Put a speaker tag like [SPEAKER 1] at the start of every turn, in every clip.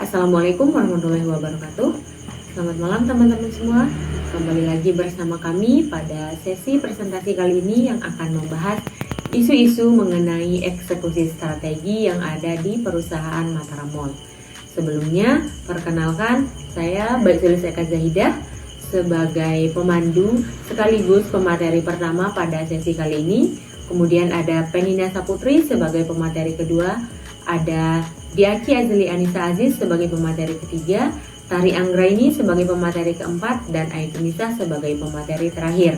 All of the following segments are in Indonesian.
[SPEAKER 1] Assalamualaikum warahmatullahi wabarakatuh. Selamat malam teman-teman semua. Kembali lagi bersama kami pada sesi presentasi kali ini yang akan membahas isu-isu mengenai eksekusi strategi yang ada di perusahaan Mataram Mall. Sebelumnya, perkenalkan saya Baitzulis Eka Zahidah sebagai pemandu sekaligus pemateri pertama pada sesi kali ini. Kemudian ada Penina Saputri sebagai pemateri kedua, ada Diaci Azli Anissa Aziz sebagai pemateri ketiga, Tari Anggraini sebagai pemateri keempat, dan Ayu Nisa sebagai pemateri terakhir.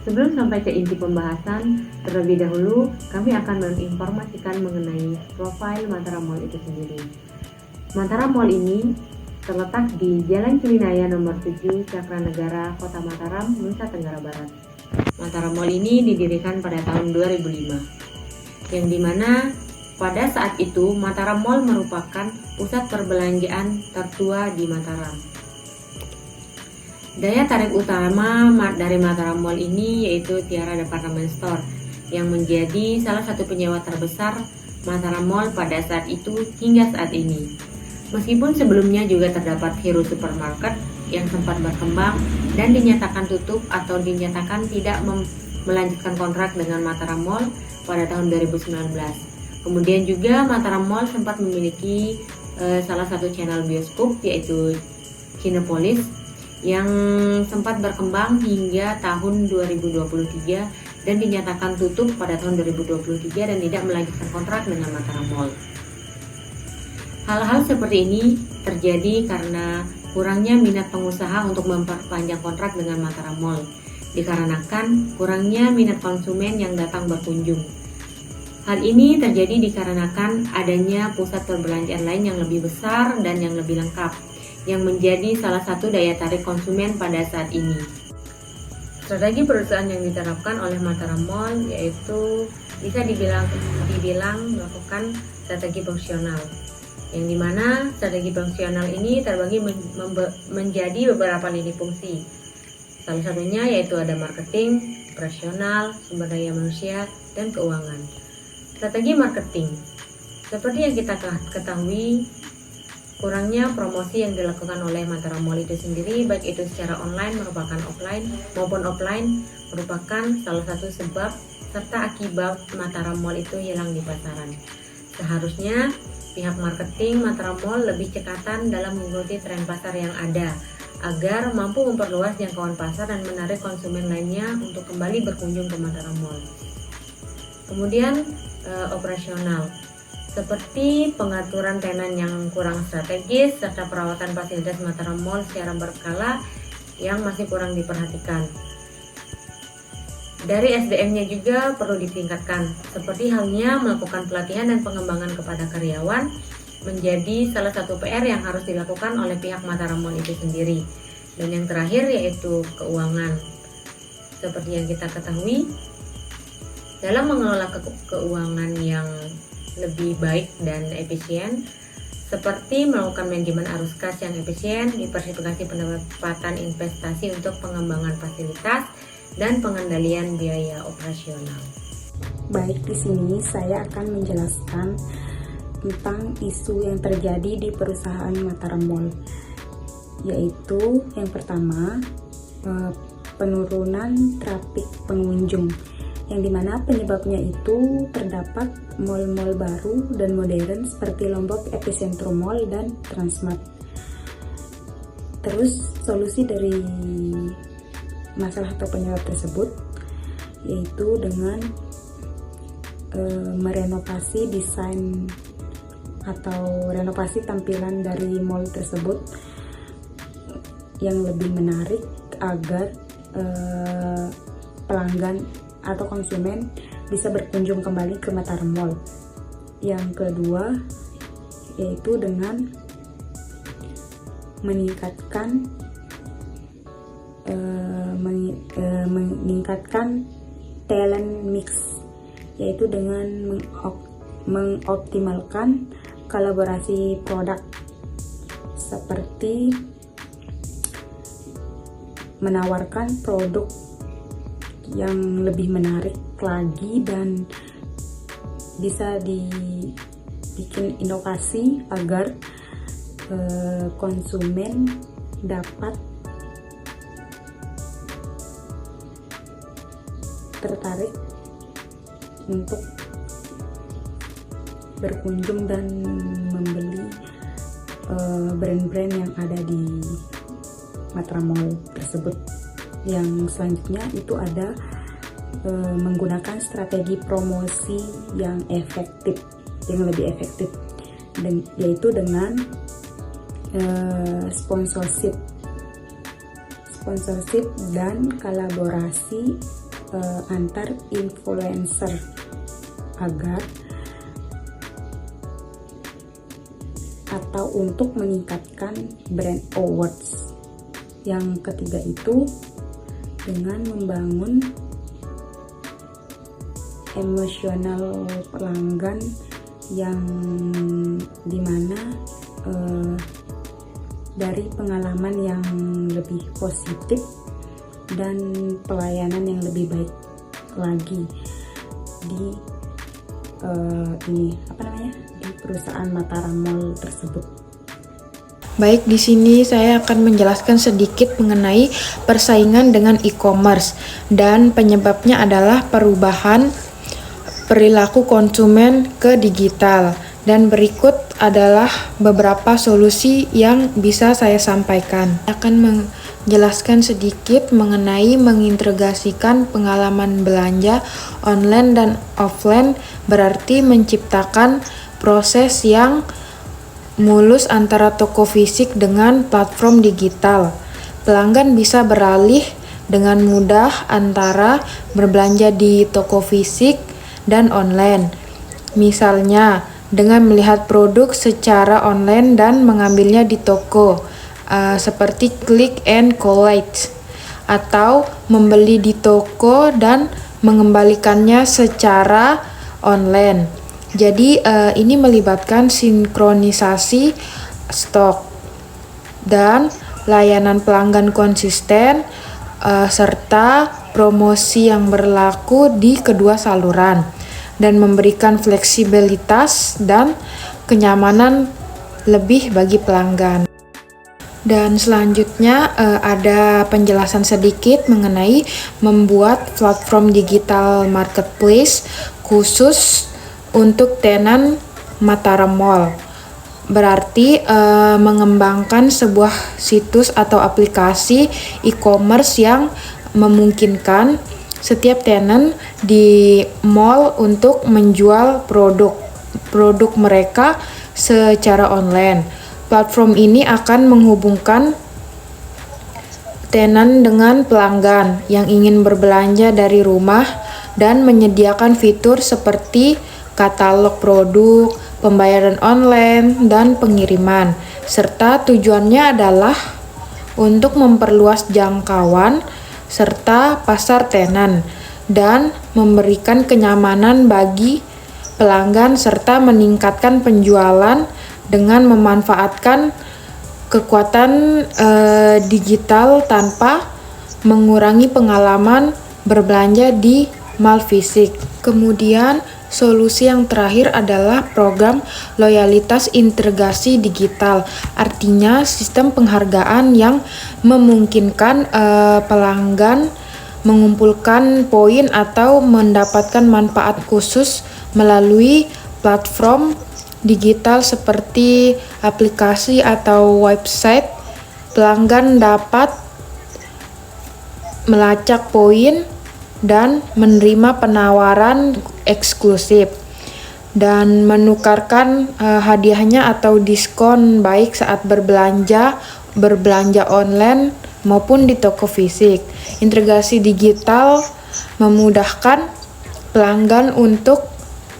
[SPEAKER 1] Sebelum sampai ke inti pembahasan, terlebih dahulu kami akan menginformasikan mengenai profil Mataram Mall itu sendiri. Mataram Mall ini terletak di Jalan Cilinaya nomor 7, Cakranegara, Kota Mataram, Nusa Tenggara Barat. Mataram Mall ini didirikan pada tahun 2005, yang dimana pada saat itu Mataram Mall merupakan pusat perbelanjaan tertua di Mataram. Daya tarik utama dari Mataram Mall ini yaitu Tiara Department Store yang menjadi salah satu penyewa terbesar Mataram Mall pada saat itu hingga saat ini. Meskipun sebelumnya juga terdapat Hero Supermarket yang sempat berkembang dan dinyatakan tutup atau dinyatakan tidak melanjutkan kontrak dengan Mataram Mall pada tahun 2019. Kemudian juga Mataram Mall sempat memiliki salah satu channel bioskop yaitu Cinepolis yang sempat berkembang hingga tahun 2023 dan dinyatakan tutup pada tahun 2023 dan tidak melanjutkan kontrak dengan Mataram Mall. Hal-hal seperti ini terjadi karena kurangnya minat pengusaha untuk memperpanjang kontrak dengan Mataram Mall, dikarenakan kurangnya minat konsumen yang datang berkunjung. Hal ini terjadi dikarenakan adanya pusat perbelanjaan lain yang lebih besar dan yang lebih lengkap, yang menjadi salah satu daya tarik konsumen pada saat ini. Strategi perusahaan yang diterapkan oleh Mataram Mall yaitu bisa dibilang melakukan strategi fungsional, yang dimana strategi fungsional ini terbagi menjadi beberapa lini fungsi. Salah satunya yaitu ada marketing, operasional, sumber daya manusia, dan keuangan. Strategi marketing, seperti yang kita ketahui, kurangnya promosi yang dilakukan oleh Mataram Mall itu sendiri, baik itu secara online merupakan offline maupun offline, merupakan salah satu sebab serta akibat Mataram Mall itu hilang di pasaran. Seharusnya pihak marketing Mataram Mall lebih cekatan dalam mengikuti tren pasar yang ada, agar mampu memperluas jangkauan pasar dan menarik konsumen lainnya untuk kembali berkunjung ke Mataram Mall. Kemudian operasional, seperti pengaturan tenan yang kurang strategis serta perawatan fasilitas Mataram Mall secara berkala yang masih kurang diperhatikan. Dari SDM-nya juga perlu ditingkatkan, seperti halnya melakukan pelatihan dan pengembangan kepada karyawan menjadi salah satu PR yang harus dilakukan oleh pihak Mataram Mall itu sendiri. Dan yang terakhir yaitu keuangan. Seperti yang kita ketahui, dalam mengelola keuangan yang lebih baik dan efisien, seperti melakukan manajemen arus kas yang efisien, diversifikasi pendapatan investasi untuk pengembangan fasilitas, dan pengendalian biaya operasional.
[SPEAKER 2] Baik, di sini saya akan menjelaskan tentang isu yang terjadi di perusahaan Mataram Mall, yaitu yang pertama, penurunan trafik pengunjung, yang dimana penyebabnya itu terdapat mall-mall baru dan modern seperti Lombok Epicentrum Mall dan Transmart. Terus solusi dari masalah atau penyebab tersebut yaitu dengan merenovasi desain atau renovasi tampilan dari mall tersebut yang lebih menarik agar pelanggan atau konsumen bisa berkunjung kembali ke Mataram Mall. Yang kedua yaitu dengan meningkatkan talent mix, yaitu dengan mengoptimalkan kolaborasi produk seperti menawarkan produk yang lebih menarik lagi dan bisa dibikin inovasi agar konsumen dapat tertarik untuk berkunjung dan membeli brand-brand yang ada di Mataram Mall tersebut. Yang selanjutnya itu ada menggunakan strategi promosi yang efektif, yang lebih efektif, yaitu dengan sponsorship dan kolaborasi antar influencer agar atau untuk meningkatkan brand awards. Yang ketiga itu dengan membangun emosional pelanggan yang dimana dari pengalaman yang lebih positif dan pelayanan yang lebih baik lagi di di perusahaan Mataram Mall tersebut.
[SPEAKER 3] Baik, di sini saya akan menjelaskan sedikit mengenai persaingan dengan e-commerce dan penyebabnya adalah perubahan perilaku konsumen ke digital. Dan berikut adalah beberapa solusi yang bisa saya sampaikan. Saya akan menjelaskan sedikit mengenai mengintegrasikan pengalaman belanja online dan offline, berarti menciptakan proses yang mulus antara toko fisik dengan platform digital. Pelanggan bisa beralih dengan mudah antara berbelanja di toko fisik dan online. Misalnya, dengan melihat produk secara online dan mengambilnya di toko, seperti click and collect, atau membeli di toko dan mengembalikannya secara online. Jadi ini melibatkan sinkronisasi stok dan layanan pelanggan konsisten, serta promosi yang berlaku di kedua saluran, dan memberikan fleksibilitas dan kenyamanan lebih bagi pelanggan. Dan selanjutnya ada penjelasan sedikit mengenai membuat platform digital marketplace khusus untuk tenan Mataram Mall. Berarti mengembangkan sebuah situs atau aplikasi e-commerce yang memungkinkan setiap tenan di mall untuk menjual produk mereka secara online. Platform ini akan menghubungkan tenan dengan pelanggan yang ingin berbelanja dari rumah dan menyediakan fitur seperti katalog produk, pembayaran online, dan pengiriman. Serta tujuannya adalah untuk memperluas jangkauan serta pasar tenan dan memberikan kenyamanan bagi pelanggan serta meningkatkan penjualan dengan memanfaatkan kekuatan digital tanpa mengurangi pengalaman berbelanja di mall fisik. Kemudian solusi yang terakhir adalah program loyalitas integrasi digital. Artinya sistem penghargaan yang memungkinkan pelanggan mengumpulkan poin atau mendapatkan manfaat khusus melalui platform digital seperti aplikasi atau website. Pelanggan dapat melacak poin dan menerima penawaran eksklusif dan menukarkan hadiahnya atau diskon baik saat berbelanja online maupun di toko fisik. Integrasi digital memudahkan pelanggan untuk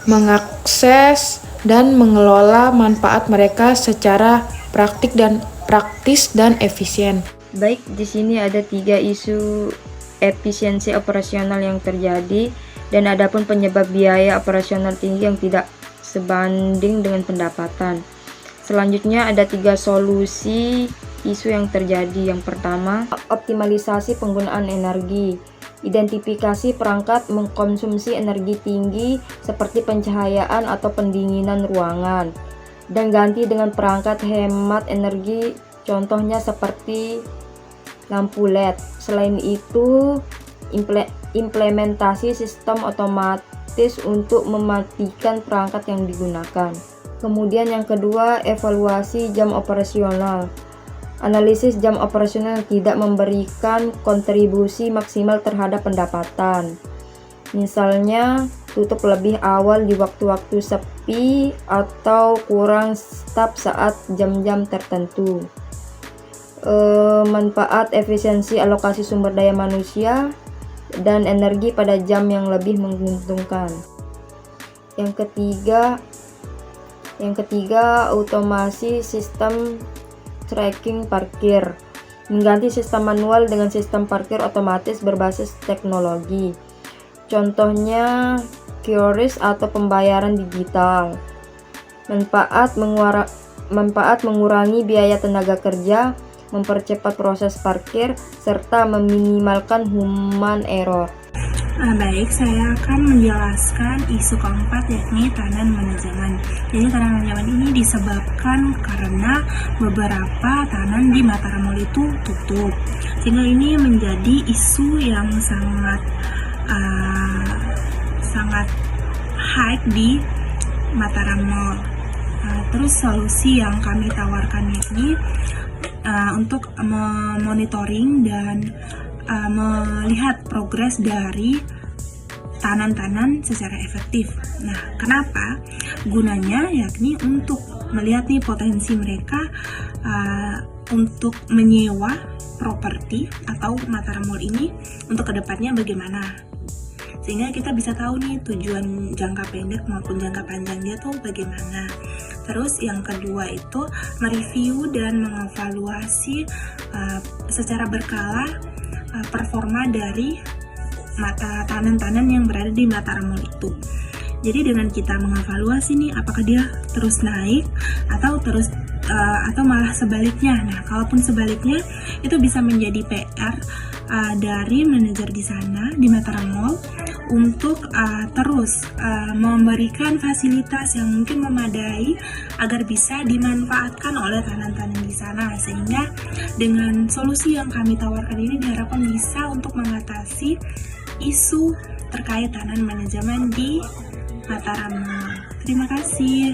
[SPEAKER 3] mengakses dan mengelola manfaat mereka secara praktis dan efisien.
[SPEAKER 4] Baik, di sini ada 3 isu efisiensi operasional yang terjadi, dan adapun penyebab biaya operasional tinggi yang tidak sebanding dengan pendapatan. Selanjutnya ada 3 solusi isu yang terjadi. Yang pertama, optimalisasi penggunaan energi. Identifikasi perangkat mengkonsumsi energi tinggi seperti pencahayaan atau pendinginan ruangan. dan ganti dengan perangkat hemat energi, contohnya seperti lampu LED. Selain itu, implementasi sistem otomatis untuk mematikan perangkat yang digunakan. Kemudian yang kedua, evaluasi jam operasional. Analisis jam operasional yang tidak memberikan kontribusi maksimal terhadap pendapatan. Misalnya, tutup lebih awal di waktu-waktu sepi atau kurang staf saat jam-jam tertentu. Manfaat efisiensi alokasi sumber daya manusia dan energi pada jam yang lebih menguntungkan. Yang ketiga, otomasi sistem tracking parkir. Mengganti sistem manual dengan sistem parkir otomatis berbasis teknologi. Contohnya QRIS atau pembayaran digital. Manfaat mengurangi biaya tenaga kerja, mempercepat proses parkir, serta meminimalkan human error.
[SPEAKER 5] Baik, saya akan menjelaskan isu keempat, yakni tahanan manajemen. Jadi tahanan manajemen ini disebabkan karena beberapa tahanan di Mataram Mall itu tutup, sehingga ini menjadi isu yang sangat hype di Mataram Mall. Terus solusi yang kami tawarkan yakni untuk memonitoring dan melihat progres dari tahanan-tahanan secara efektif. Nah, kenapa? Gunanya yakni untuk melihat nih potensi mereka untuk menyewa properti atau Mataram Mall ini untuk kedepannya bagaimana. Sehingga kita bisa tahu nih tujuan jangka pendek maupun jangka panjang dia tuh bagaimana. Terus yang kedua itu mereview dan mengevaluasi secara berkala performa dari tahanan-tahanan yang berada di Mataram Mall itu. Jadi dengan kita mengevaluasi nih apakah dia terus naik atau malah sebaliknya. Nah, kalaupun sebaliknya itu bisa menjadi PR dari manajer di sana di Mataram Mall untuk terus memberikan fasilitas yang mungkin memadai agar bisa dimanfaatkan oleh tahanan-tahanan di sana, sehingga dengan solusi yang kami tawarkan ini diharapkan bisa untuk mengatasi isu terkait tahanan manajemen di Mataram Mall. Terima kasih.